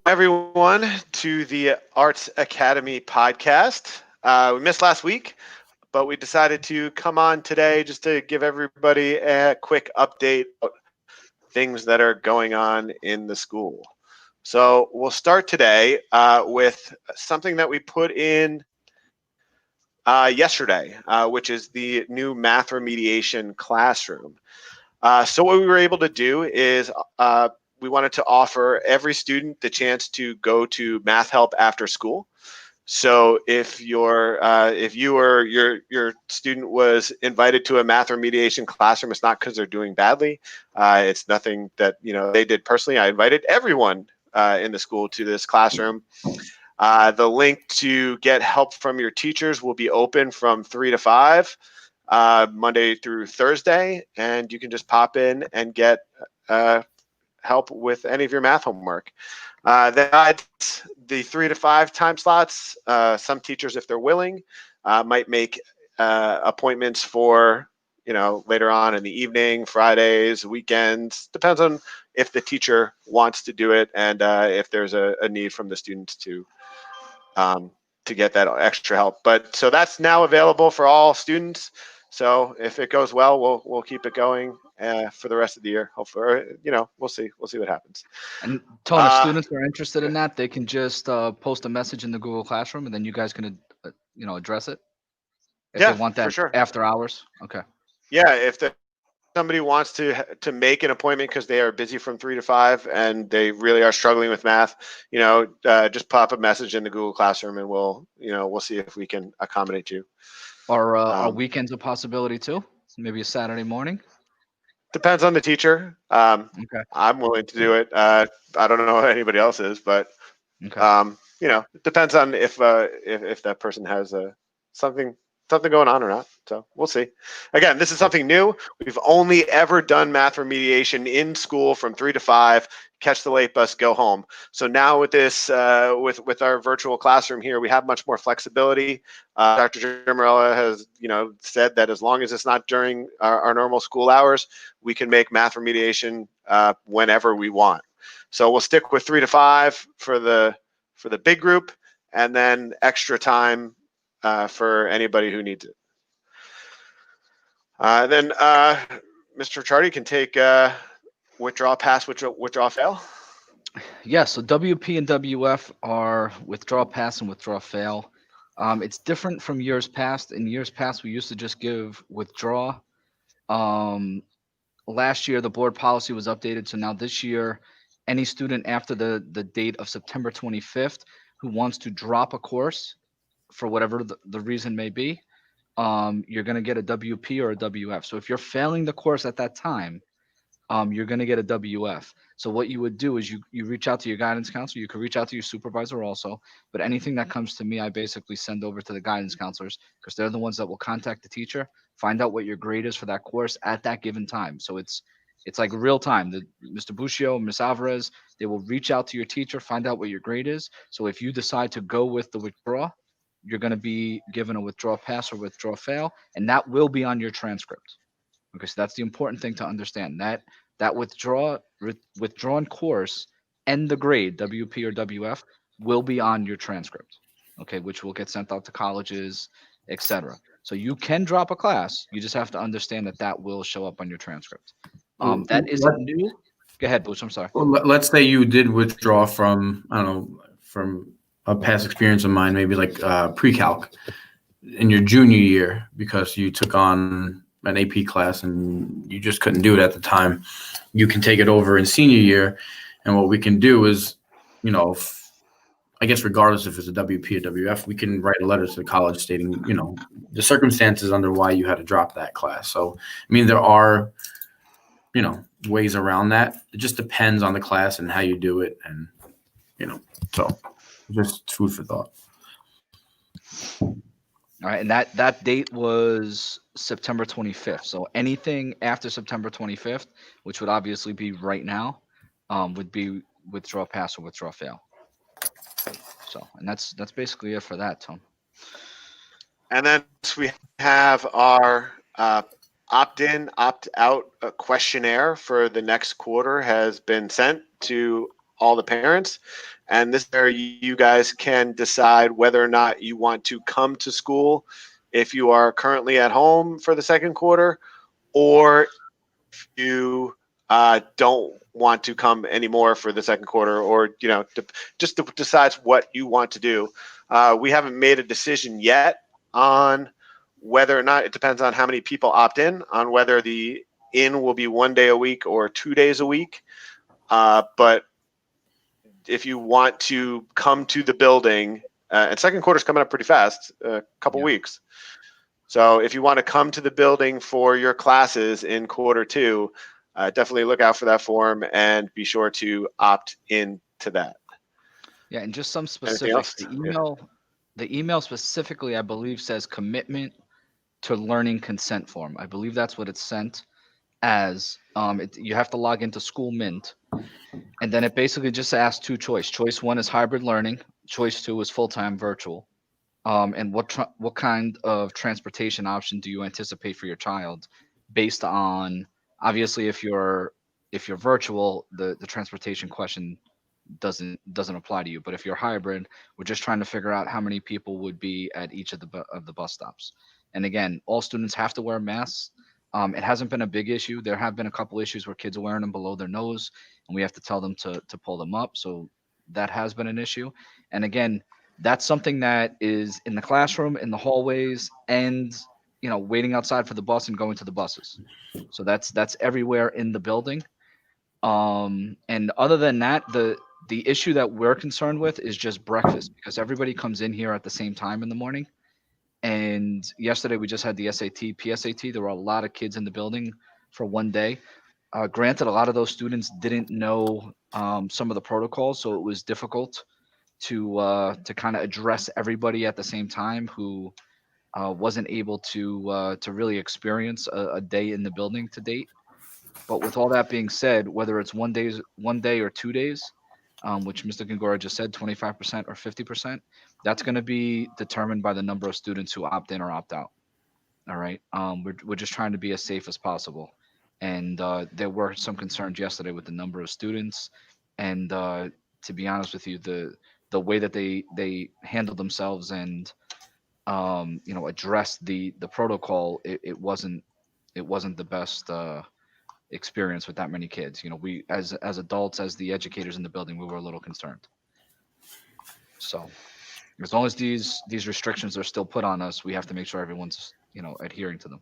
Everyone to the Arts Academy podcast. We missed last week, but we decided to come on today just to give everybody a quick update of things that are going on in the school. So we'll start today with something that we put in yesterday, which is the new math remediation classroom. So what we were able to do is we wanted to offer every student the chance to go to math help after school. So if you or your student was invited to a math remediation classroom, it's not because they're doing badly. It's nothing that they did personally. I invited everyone in the school to this classroom. The link to get help from your teachers will be open from 3 to 5. Monday through Thursday, and you can just pop in and get help with any of your math homework. That's the 3 to 5 time slots. Some teachers, if they're willing, might make appointments for later on in the evening, Fridays, weekends. Depends on if the teacher wants to do it and if there's a need from the students to get that extra help. But so that's now available for all students. So if it goes well, we'll keep it going for the rest of the year. Hopefully, we'll see what happens. And Tone, if students are interested in that, they can just post a message in the Google Classroom, and then you guys can, address it if they Yeah, want for that sure. after hours. Okay. Yeah, if somebody wants to make an appointment because they are busy from 3 to 5 and they really are struggling with math, just pop a message in the Google Classroom and we'll see if we can accommodate you. Are weekends a possibility too? Maybe a Saturday morning. Depends on the teacher. Okay. I'm willing to do it. I don't know how anybody else is, but Okay. it depends on if that person has something going on or not. So we'll see. Again, this is something new. We've only ever done math remediation in school from 3 to 5. Catch the late bus, go home. So now with this, with our virtual classroom here, we have much more flexibility. Dr. Gimarella has, said that as long as it's not during our normal school hours, we can make math remediation whenever we want. So we'll stick with 3 to 5 for the big group, and then extra time for anybody who needs it. Then Mr. Chardy can take withdraw, pass, withdraw, fail. Yeah. So WP and WF are withdraw, pass, and withdraw, fail. It's different from years past. In years past, we used to just give withdraw. Um, Last year, the board policy was updated, so now this year, any student after the date of September 25th who wants to drop a course for whatever the reason may be, you're going to get a WP or a WF. So if you're failing the course at that time, you're going to get a WF. So what you would do is you reach out to your guidance counselor. You could reach out to your supervisor also, but anything that comes to me, I basically send over to the guidance counselors because they're the ones that will contact the teacher, find out what your grade is for that course at that given time. So it's like real time. The Mr. Buccio, Miss Alvarez, they will reach out to your teacher, find out what your grade is. So if you decide to go with the withdraw, you're going to be given a withdraw pass or withdraw fail, and that will be on your transcript. Okay, so that's the important thing to understand. That withdrawn course and the grade WP or WF will be on your transcript. Okay, which will get sent out to colleges, etc. So you can drop a class. You just have to understand that that will show up on your transcript. That isn't new. Go ahead, Booch. I'm sorry. Let's say you did withdraw from, I don't know, from a past experience of mine, maybe like pre-calc in your junior year because you took on an AP class and you just couldn't do it at the time. You can take it over in senior year, and what we can do is, I guess regardless if it's a WP or WF, we can write a letter to the college stating, the circumstances under why you had to drop that class. So, I mean, there are, ways around that. It just depends on the class and how you do it, and so just food for thought. All right, and that date was September 25th. So anything after September 25th, which would obviously be right now, would be withdraw pass or withdraw fail. So, and that's basically it for that, Tom. And then we have our opt-in, opt-out questionnaire for the next quarter has been sent to all the parents. And this is where you guys can decide whether or not you want to come to school if you are currently at home for the second quarter, or if you don't want to come anymore for the second quarter, or just decides what you want to do. We haven't made a decision yet on whether or not, it depends on how many people opt in, on whether the in will be 1 day a week or 2 days a week. But if you want to come to the building, and second quarter is coming up pretty fast, a couple weeks. So if you want to come to the building for your classes in quarter two, definitely look out for that form and be sure to opt into that. Yeah, and just some Anything specifics. else? The email specifically, I believe, says commitment to learning consent form. I believe that's what it's sent as. You have to log into School Mint, and then it basically just asks two choice. Choice one is hybrid learning. Choice two is full-time virtual. And what kind of transportation option do you anticipate for your child, based on, obviously, if you're virtual, the transportation question doesn't apply to you. But if you're hybrid, we're just trying to figure out how many people would be at each of the bus stops. And again, all students have to wear masks. It hasn't been a big issue. There have been a couple issues where kids are wearing them below their nose, and we have to tell them to pull them up. So that has been an issue. And again, that's something that is in the classroom, in the hallways, and waiting outside for the bus and going to the buses. So that's everywhere in the building. And other than that, the issue that we're concerned with is just breakfast, because everybody comes in here at the same time in the morning. And yesterday we just had the SAT, PSAT. There were a lot of kids in the building for one day. Granted, a lot of those students didn't know some of the protocols, so it was difficult to kind of address everybody at the same time who wasn't able to really experience a day in the building to date. But with all that being said, whether it's 1 day or 2 days, which Mr. Gongora just said, 25% or 50%, that's going to be determined by the number of students who opt in or opt out. All right. We're just trying to be as safe as possible. And there were some concerns yesterday with the number of students. And to be honest with you, the way that they handled themselves and addressed the protocol, it wasn't the best experience with that many kids. We as adults, as the educators in the building, we were a little concerned. So as long as these restrictions are still put on us, we have to make sure everyone's adhering to them.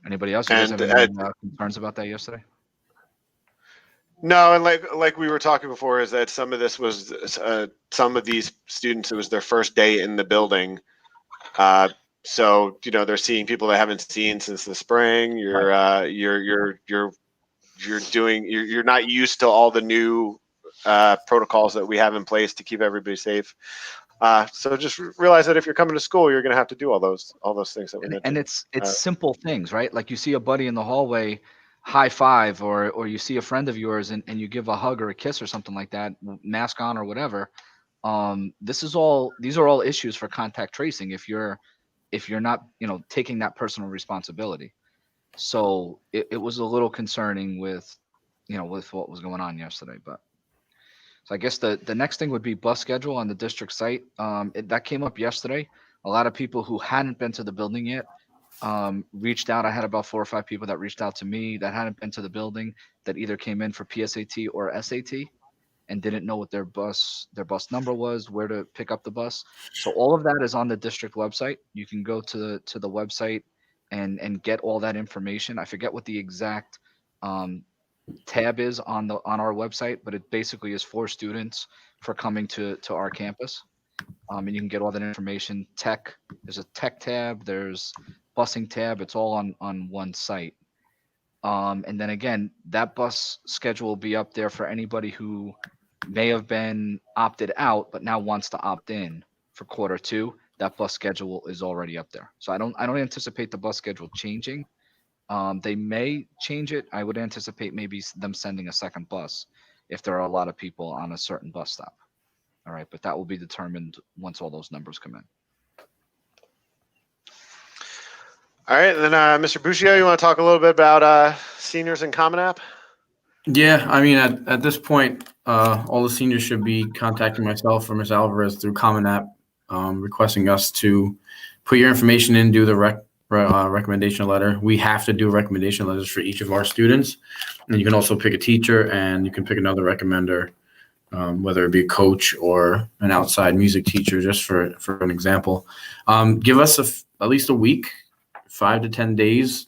Anybody else? You guys have any concerns about that yesterday? No, and like we were talking before, is that some of this was some of these students, it was their first day in the building. So they're seeing people they haven't seen since the spring. You're not used to all the new protocols that we have in place to keep everybody safe. So just realize that if you're coming to school, you're going to have to do all those things that we mentioned. And it's simple things, right? Like you see a buddy in the hallway, high five, or you see a friend of yours and you give a hug or a kiss or something like that, mask on or whatever. These are all issues for contact tracing if you're not taking that personal responsibility. So it was a little concerning with with what was going on yesterday. But so I guess the next thing would be bus schedule on the district site. That came up yesterday. A lot of people who hadn't been to the building yet reached out. I had about 4 or 5 people that reached out to me that hadn't been to the building, that either came in for PSAT or SAT and didn't know what their bus number was, where to pick up the bus. So all of that is on the district website. You can go to the website and get all that information. I forget what the exact tab is on our website, but it basically is for students for coming to our campus. And you can get all that information. There's a tech tab, there's busing tab. It's all on one site. And then again, that bus schedule will be up there for anybody who may have been opted out but now wants to opt in for quarter two. That bus schedule is already up there. So I don't anticipate the bus schedule changing. They may change it. I would anticipate maybe them sending a second bus if there are a lot of people on a certain bus stop. All right, but that will be determined once all those numbers come in. All right, and then Mr. Buccio, you want to talk a little bit about seniors and Common App? Yeah, I mean, at this point, all the seniors should be contacting myself or Ms. Alvarez through Common App, requesting us to put your information in, do the recommendation letter. We have to do recommendation letters for each of our students, and you can also pick a teacher, and you can pick another recommender, whether it be a coach or an outside music teacher, just for an example. Give us at least a week, 5 to 10 days,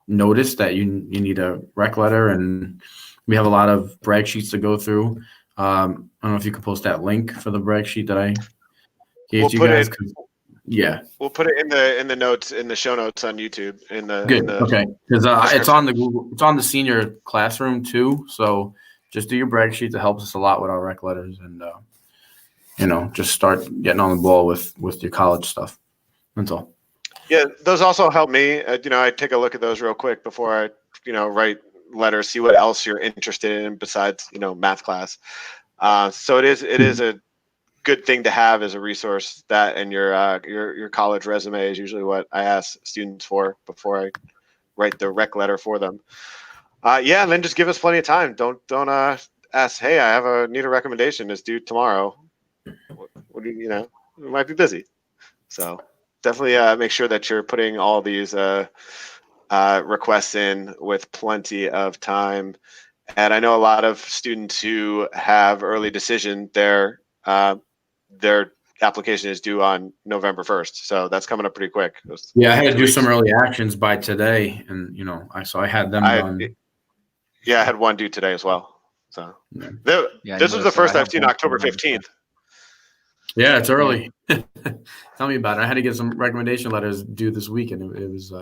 notice that you need a rec letter, and we have a lot of brag sheets to go through. I don't know if you could post that link for the brag sheet that I gave We'll to you put guys. it. Yeah, We'll put it in the notes, in the show notes on YouTube. good. Okay, because it's description. on the Google, it's on the senior classroom too. So just do your brag sheet. That helps us a lot with our rec letters, and just start getting on the ball with your college stuff. That's all. Yeah, those also help me. I take a look at those real quick before I, write letters, see what else you're interested in besides, math class. So it is a good thing to have as a resource. That and your college resume is usually what I ask students for before I write the rec letter for them. Yeah, and then just give us plenty of time. Don't ask. Hey, need a recommendation. It's due tomorrow. What do you? We might be busy. So definitely make sure that you're putting all these requests in with plenty of time. And I know a lot of students who have early decision, their application is due on November 1st. So that's coming up pretty quick. Yeah, I had to 2 do weeks. some early actions by today, and I had them done. I had one due today as well. So this was the first I've seen October 15th. Yeah, it's early. Tell me about it. I had to get some recommendation letters due this week, and it was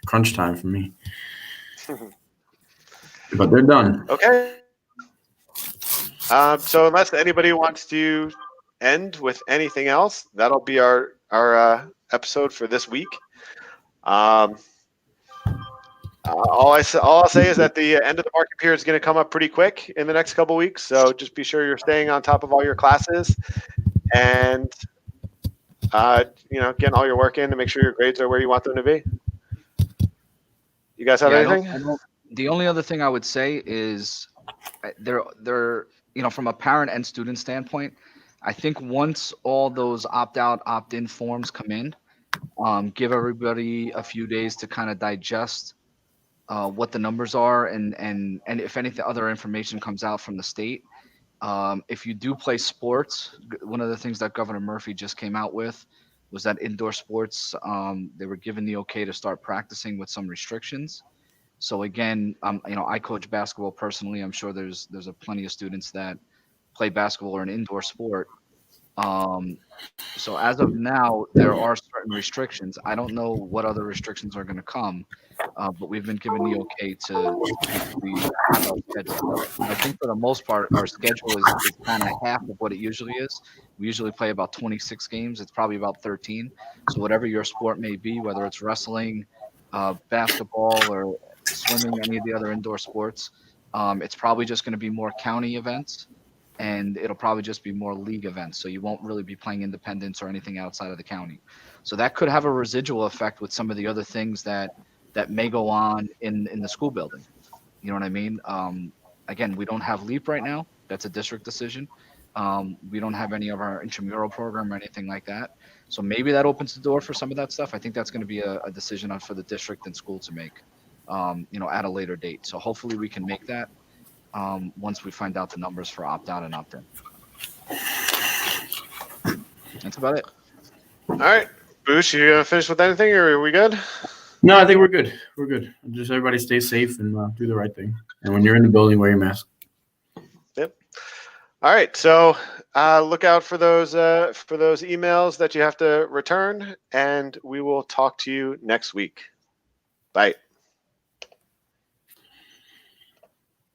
crunch time for me. But they're done. Okay. So unless anybody wants to end with anything else, that'll be our episode for this week. All I'll say is that the end of the market period is going to come up pretty quick in the next couple weeks. So just be sure you're staying on top of all your classes, and getting all your work in to make sure your grades are where you want them to be. You guys have anything? The only other thing I would say is they're from a parent and student standpoint, I think once all those opt-out, opt-in forms come in, give everybody a few days to kind of digest what the numbers are, and if anything other information comes out from the state. If you do play sports, one of the things that Governor Murphy just came out with was that indoor sports, they were given the okay to start practicing with some restrictions. So again, I coach basketball personally. I'm sure there's a plenty of students that play basketball or an indoor sport. So as of now, there are certain restrictions. I don't know what other restrictions are going to come, but we've been given the okay to basically have our schedule. I think for the most part, our schedule is kind of half of what it usually is. We usually play about 26 games. It's probably about 13. So whatever your sport may be, whether it's wrestling, basketball, or swimming, any of the other indoor sports, it's probably just going to be more county events, and it'll probably just be more league events. So you won't really be playing independents or anything outside of the county. So that could have a residual effect with some of the other things that may go on in the school building. You know what I mean? Again, we don't have LEAP right now. That's a district decision. We don't have any of our intramural program or anything like that. So maybe that opens the door for some of that stuff. I think that's going to be a decision for the district and school to make, at a later date. So hopefully we can make that once we find out the numbers for opt-out and opt-in. That's about it. All right. Boosh, you going to finish with anything, or are we good? No, I think we're good. We're good. Just everybody stay safe and do the right thing. And when you're in the building, wear your mask. Yep. All right. So look out for those emails that you have to return, and we will talk to you next week. Bye.